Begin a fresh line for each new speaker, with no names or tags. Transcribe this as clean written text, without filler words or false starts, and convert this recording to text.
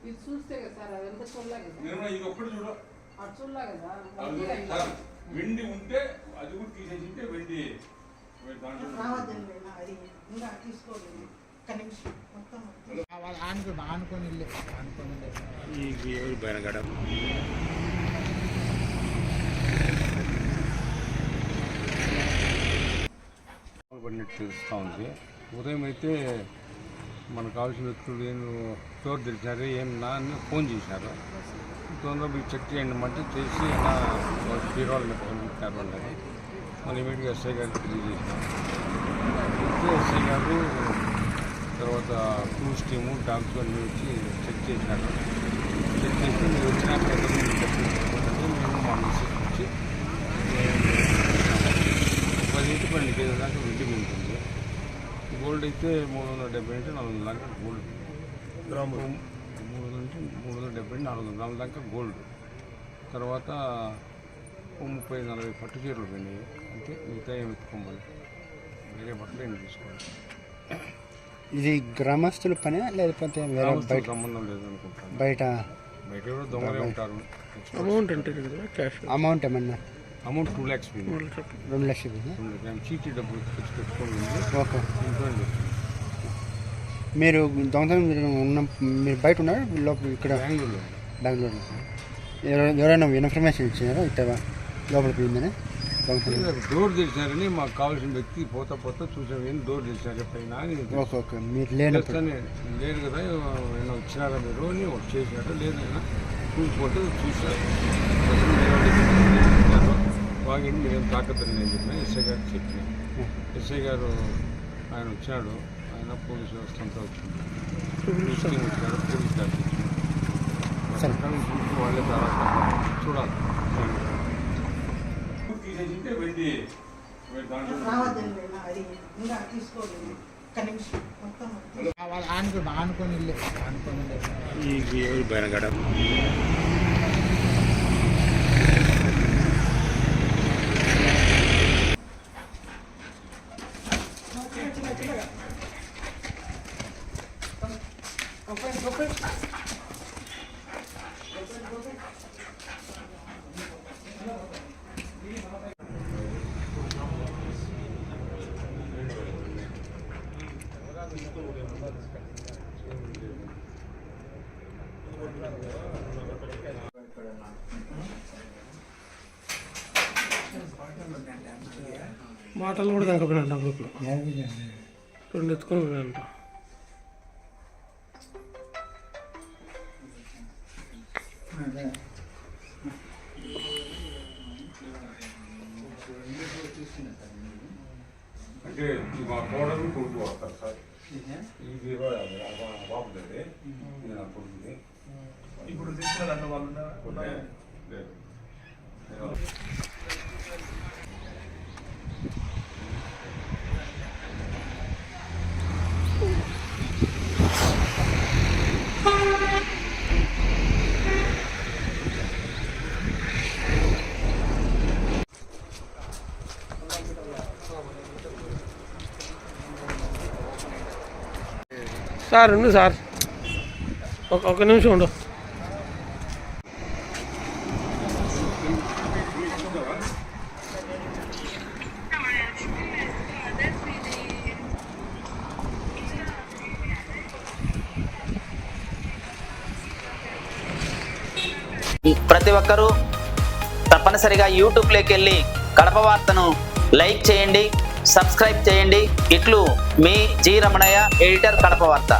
ఇది చూస్తే కదా సార్ అది ఎంత చూడలే కదా
ఇది ఒక్కటి చూడ
అది చూడలే కదా
వెండి ఉంటే అది కూడా తీసేసి ఉంటే వెండి
ఆనుకొని
బయనగడ పడినట్టు తెలుస్తూ ఉంది. ఉదయం అయితే మనకు కావాల్సిన వ్యక్తులు ఏం స్టోర్ తెలిసినారు ఏం నా అని ఫోన్ చేశారు. తొందరగా మీరు చెక్ చేయండి అంటే చేసి ఎలా హీరోలు పంపించారు వాళ్ళని మనం ఇమీడియట్గా ఎస్ఐ గారికి తెలియజేసినాం. ఎస్ఐ గారు తర్వాత క్రూస్ టీము డాక్స్ అన్నీ వచ్చి చెక్ చేసినారు. చెక్ చేసి మీరు వచ్చినాక మేము మా మెసేజ్ వచ్చి 10 కేజీల దాకా వెండి ఉంటుంది. గోల్డ్ అయితే 370 నుంచి 400 దాకా గోల్డ్ గ్రాములు 300 నుంచి 370 400 గ్రాముల దాకా గోల్డ్. తర్వాత 30-40 పట్టు చీరలు పోయినాయి. అంటే మిగతా ఏమి ఎత్తుకోమని వేరే బట్టలు ఏమి తీసుకోవాలి.
ఇది గ్రామస్తుల పని లేకపోతే
బయట సంబంధం లేదు అనుకుంటాను.
బయట
కూడా దొంగలే ఉంటారు.
అమౌంట్ అంటే క్యాష్
అమౌంట్ ఏమన్నా
అమౌంట్ 2 lakhs
2 లక్షలు
చీటీ డబ్బులు తెచ్చి పెట్టుకోండి.
ఓకే.
ఇంట్లో
మీరు మీరు బయట ఉన్నారు లోపల ఇక్కడ బెంగళూరులో ఎవరైనా ఇన్ఫర్మేషన్ ఇచ్చినారా ఇట్లా లోపల పోయిందని
డోర్ తెలిసినారని మాకు కావాల్సిన వ్యక్తి పోతా చూసాం. ఏం డోర్ తెలిసినారు పైన
ఓకే మీరు లేదు
కదా ఏమైనా వచ్చినారా మీరు అని వచ్చేసారా లేదైనా చూసిపోతే చూసారు. బాగా మీరేం తాకద్దని నేను చెప్పిన ఎస్ఐ గారికి చెప్పిన. ఎస్ఐ గారు ఆయన వచ్చాడు. ఆయన పోలీసు వ్యవస్థ అంతా వచ్చింది. వచ్చాడు పోలీస్ గారు వాళ్ళే తర్వాత చూడాలి.
తీసేసింటే వెండి
ఆనుకొని
బయనగడ
మాటలు కూడా తగ్గపోయినంట గ్రూప్లో 2 ఎత్తుకొని పోయినంట.
అంటే మా కోడలు కొడుకు వస్తారు సార్. ఇది బాబుదండి నా కొడుకుది.
ఇప్పుడు తీసుకున్నారంట వాళ్ళు
లేదు.
సార్ ఉండు సార్, ఒక నిమిషం ఉండు.
ప్రతి ఒక్కరూ తప్పనిసరిగా యూట్యూబ్లోకి వెళ్ళి కడప వార్తను లైక్ చేయండి, సబ్స్క్రైబ్ చేయండి. ఇట్లు మీ జి రమణయ్య, ఎడిటర్, కడప వార్త.